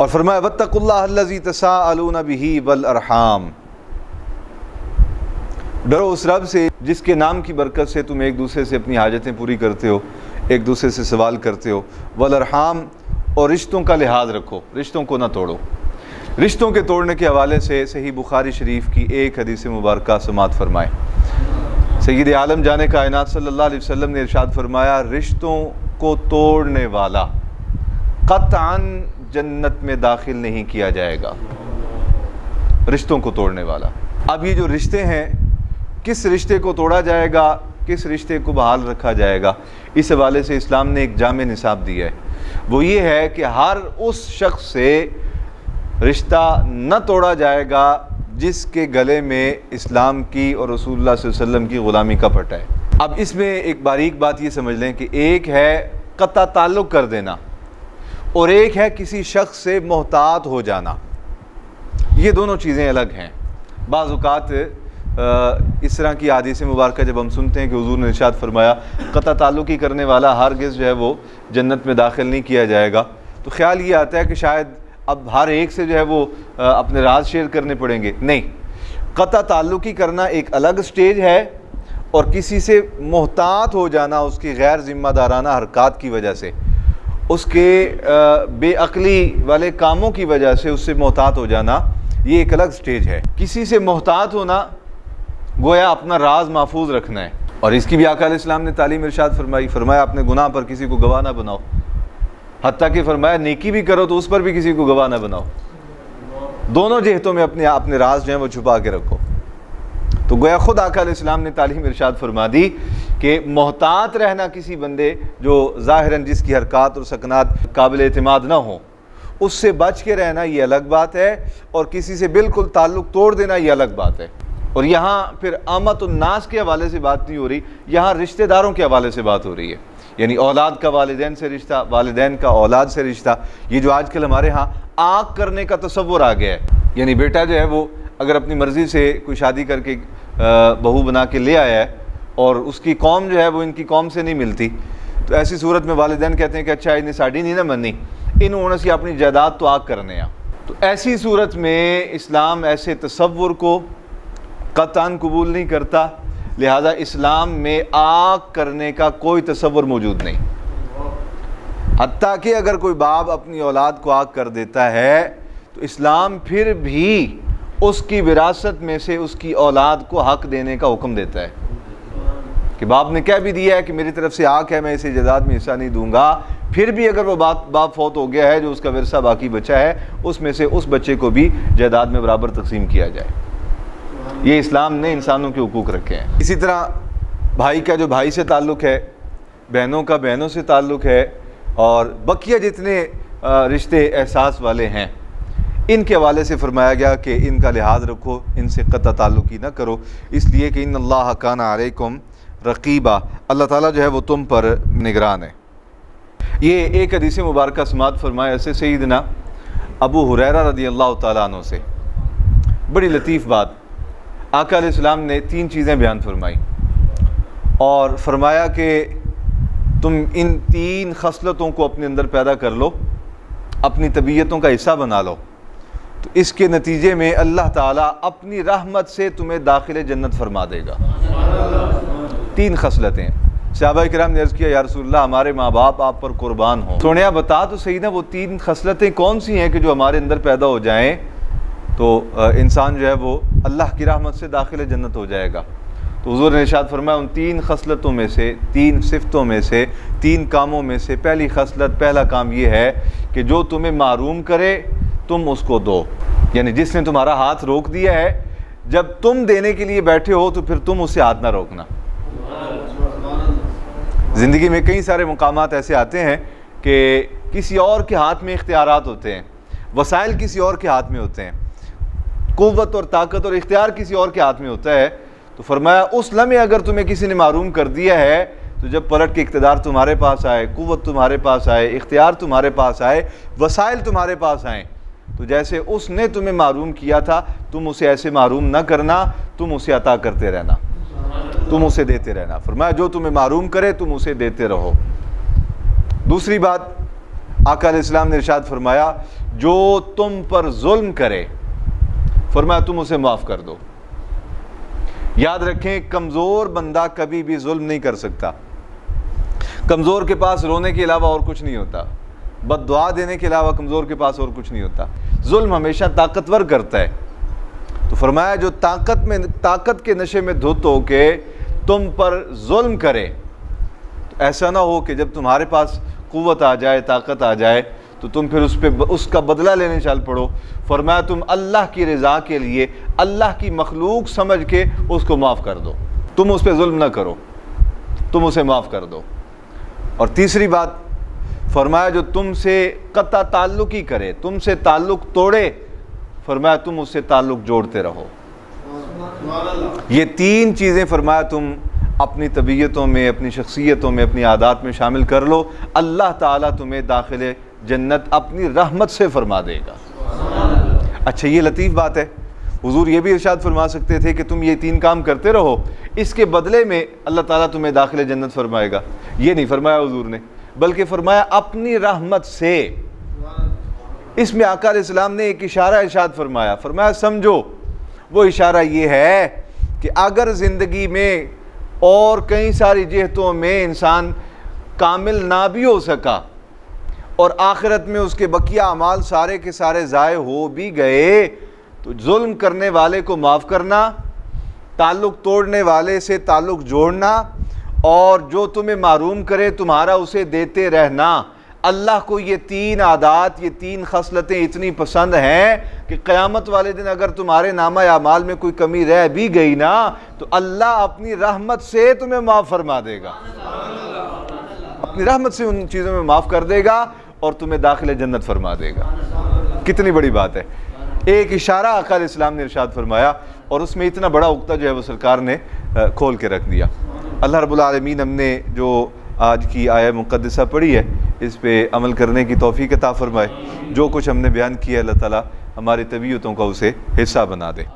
और फरमाया वत्तकुल्लाह अल्लज़ी तसाअलूना बिही वल अरहाम, डरो उस रब से जिसके नाम की बरकत से तुम एक दूसरे से अपनी हाजतें पूरी करते हो, एक दूसरे से सवाल करते हो। वल अरहाम, और रिश्तों का लिहाज रखो, रिश्तों को ना तोड़ो। रिश्तों के तोड़ने के हवाले से सही बुखारी शरीफ की एक हदीस मुबारक समात फरमाए। सय्यद आलम जाने कायनात सल्लल्लाहु अलैहि वसल्लम ने इरशाद फरमाया, रिश्तों को तोड़ने वाला क़त्अन जन्नत में दाखिल नहीं किया जाएगा। रिश्तों को तोड़ने वाला। अब ये जो रिश्ते हैं, किस रिश्ते को तोड़ा जाएगा, किस रिश्ते को बहाल रखा जाएगा, इस हवाले से इस्लाम ने एक जामे निसाब दिया है। वो ये है कि हर उस शख्स से रिश्ता न तोड़ा जाएगा जिसके गले में इस्लाम की और रसूलुल्लाह सल्लल्लाहु अलैहि वसल्लम की ग़ुलामी का पट्टा है। अब इसमें एक बारीक बात ये समझ लें कि एक है क़त्अ ताल्लुक़ कर देना और एक है किसी शख्स से मोहतात हो जाना। ये दोनों चीज़ें अलग हैं। बाज़ औक़ात इस तरह की हदीस मुबारक जब हम सुनते हैं कि हुज़ूर ने इरशाद फरमाया क़त्अ ताल्लुक़ ही करने वाला हरगिज़ जो है वो जन्नत में दाखिल नहीं किया जाएगा, तो ख्याल ये आता है कि शायद अब हर एक से जो है वो अपने राज शेयर करने पड़ेंगे। नहीं, क़त्अ ताल्लुक़ ही करना एक अलग स्टेज है और किसी से मोहतात हो जाना उसकी गैर ज़िम्मेदाराना हरकत की वजह से, उसके बेअक्ली वाले कामों की वजह से उससे मोहतात हो जाना, ये एक अलग स्टेज है। किसी से मोहतात होना गोया अपना राज महफूज रखना है। और इसकी भी आका अलैहिस्सलाम ने तालीम इरशाद फरमाई, फरमाया अपने गुनाह पर किसी को गवाह ना बनाओ, हत्ता कि फरमाया नेकी भी करो तो उस पर भी किसी को गवाह ना बनाओ। दोनों जिहतों में अपने राज जो है वो छुपा के रखो। तो गोया खुद आका अलैहिस्सलाम ने तालीम इरशाद फरमा दी कि मोहतात रहना किसी बंदे जो ज़ाहिरन जिसकी हरकत और सकनात काबिल एतमाद ना हो, उससे बच के रहना ये अलग बात है, और किसी से बिल्कुल ताल्लुक़ तोड़ देना ये अलग बात है। और यहाँ फिर आमतुन्नास के हवाले से बात नहीं हो रही, यहाँ रिश्तेदारों के हवाले से बात हो रही है। यानी औलाद का वालिदैन से रिश्ता, वालिदैन का औलाद से रिश्ता। ये जो आजकल हमारे यहाँ आग करने का तसव्वुर आ गया है, यानी बेटा जो है वो अगर अपनी मर्ज़ी से कोई शादी करके बहू बना के ले आया है और उसकी कौम जो है वो इनकी कौम से नहीं मिलती, तो ऐसी सूरत में वालिदैन कहते हैं कि अच्छा इन्हें साड़ी नहीं ना मननी, इन उन्होंने से अपनी जायदाद तो आग करने आ। तो ऐसी सूरत में इस्लाम ऐसे तसव्वुर को क़त्अन कबूल नहीं करता, लिहाजा इस्लाम में आग करने का कोई तसव्वुर मौजूद नहीं। हत्ता कि अगर कोई बाप अपनी औलाद को आग कर देता है तो इस्लाम फिर भी उसकी विरासत में से उसकी औलाद को हक देने का हुक्म देता है कि बाप ने कह भी दिया है कि मेरी तरफ से आग है, मैं इसे जायदाद में हिस्सा नहीं दूंगा, फिर भी अगर वो बाप फौत हो गया है, जो उसका विरसा बाकी बचा है, उसमें से उस बच्चे को भी जायदाद में बराबर तकसीम किया जाए। ये इस्लाम ने इंसानों के हुकूक रखे हैं। इसी तरह भाई का जो भाई से ताल्लुक़ है, बहनों का बहनों से ताल्लुक़ है, और बकिया जितने रिश्ते एहसास वाले हैं, इनके हवाले से फरमाया गया कि इनका लिहाज रखो, इनसे क़त्अ ताल्लुक़ ही ना करो, इसलिए कि इन्नल्लाह काना अलैकुम रक़ीबा, अल्लाह ताला जो है वो तुम पर निगरान है। ये एक हदीस मुबारक समात फरमाया ऐसे सैयदना अबू हुरैरा रज़ियल्लाहु ताला अन्हु से। बड़ी लतीफ़ बात, आका अलैहिस्सलाम ने 3 चीज़ें बयान फरमाई और फरमाया कि तुम इन 3 खसलतों को अपने अंदर पैदा कर लो, अपनी तबीयतों का हिस्सा बना लो, तो इसके नतीजे में अल्लाह ताला अपनी रहमत से तुम्हें दाखिल जन्नत फरमा देगा। 3 खसलतें। सहाबा किराम ने अर्ज़ किया, या रसूलल्लाह हमारे माँ बाप आप पर कुर्बान हो, सोनिया बता तो सही ना वो 3 खसलतें कौन सी हैं कि जो हमारे अंदर पैदा हो जाएं तो इंसान जो है वो अल्लाह की रहमत से दाखिल जन्नत हो जाएगा। तो हुज़ूर ने इरशाद फरमाया उन 3 खसलतों में से, 3 सिफ़तों में से, 3 कामों में से पहली खसलत, पहला काम ये है कि जो तुम्हें मारूम करे तुम उसको दो। यानी जिसने तुम्हारा हाथ रोक दिया है, जब तुम देने के लिए बैठे हो तो फिर तुम उससे हाथ ना रोकना। ज़िंदगी में कई सारे मुकामात ऐसे आते हैं कि किसी और के हाथ में इख्तियारात होते हैं, वसाइल किसी और के हाथ में होते हैं, कुव्वत और ताकत और इख्तियार किसी और के हाथ में होता है। तो फरमाया उस लम्हे अगर तुम्हें किसी ने मारूम कर दिया है, तो जब पलट के इख्तियार तुम्हारे पास आए, कुव्वत तुम्हारे पास आए, इख्तियार तुम्हारे पास आए, वसाइल तुम्हारे पास आए, तो जैसे उसने तुम्हें मारूम किया था तुम उसे ऐसे मारूम न करना, तुम उसे अता करते रहना, तुम उसे देते रहना। फरमाया जो तुम्हें मारूम करे तुम उसे देते रहो। दूसरी बात, आका अलैहिस्सलाम ने इरशाद फरमाया, जो तुम पर जुल्म करे, फरमाया तुम उसे माफ़ कर दो। याद रखें, कमज़ोर बंदा कभी भी जुल्म नहीं कर सकता। कमज़ोर के पास रोने के अलावा और कुछ नहीं होता, बद्दुआ देने के अलावा कमज़ोर के पास और कुछ नहीं होता। जुल्म हमेशा ताकतवर करता है। तो फरमाया जो ताकत के नशे में धुत हो के तुम पर जुल्म करे, तो ऐसा ना हो कि जब तुम्हारे पास कुव्वत आ जाए, ताकत आ जाए, तो तुम फिर उसका बदला लेने चल पड़ो। फरमाया तुम अल्लाह की रज़ा के लिए, अल्लाह की मखलूक समझ के उसको माफ़ कर दो। तुम उस पर जुल्म ना करो, तुम उसे माफ़ कर दो। और तीसरी बात फरमाया जो तुमसे कता ताल्लुक़ ही करे, तुमसे ताल्लुक़ तोड़े, फरमाया तुम उससे ताल्लुक़ जोड़ते रहो। ये तीन चीज़ें फरमाया तुम अपनी तबीयतों में, अपनी शख्सियतों में, अपनी आदात में शामिल कर लो, अल्लाह ताला तुम्हें दाखिले जन्नत अपनी रहमत से फरमा देगा। अच्छा, ये लतीफ़ बात है। हुजूर ये भी इरशाद फरमा सकते थे कि तुम ये तीन काम करते रहो, इसके बदले में अल्लाह ताला तुम्हें दाखिले जन्नत फरमाएगा। ये नहीं फरमाया हुजूर ने, बल्कि फरमाया अपनी रहमत से। इसमें आका अलैहिस्सलाम ने एक इशारा इरशाद फरमाया, फरमाया समझो। वो इशारा ये है कि अगर ज़िंदगी में और कई सारी जिहतों में इंसान कामिल ना भी हो सका और आखिरत में उसके बकिया अमाल सारे के सारे ज़ाय हो भी गए, तो जुल्म करने वाले को माफ़ करना, ताल्लुक़ तोड़ने वाले से ताल्लुक़ जोड़ना, और जो तुम्हें मारूम करे तुम्हारा उसे देते रहना। अल्लाह को ये तीन आदात, ये तीन खसलतें इतनी पसंद हैं कि क़यामत वाले दिन अगर तुम्हारे नामा अमाल में कोई कमी रह भी गई ना, तो अल्लाह अपनी रहमत से तुम्हें माफ़ फरमा देगा, अपनी रहमत से उन चीज़ों में माफ़ कर देगा और तुम्हें दाखिले जन्नत फरमा देगा। कितनी बड़ी बात है। एक इशारा आका अलैहिस्सलाम ने इरशाद फरमाया और उसमें इतना बड़ा उक्ता जो है वो सरकार ने खोल के रख दिया। अल्लाह रब्बुल आलमीन हमने जो आज की आया मुक़द्दसा पढ़ी है, इस पे अमल करने की तौफ़ीक़ अता फ़रमाए। जो कुछ हमने बयान किया, अल्लाह ताला हमारी तबीयतों का उसे हिस्सा बना दे।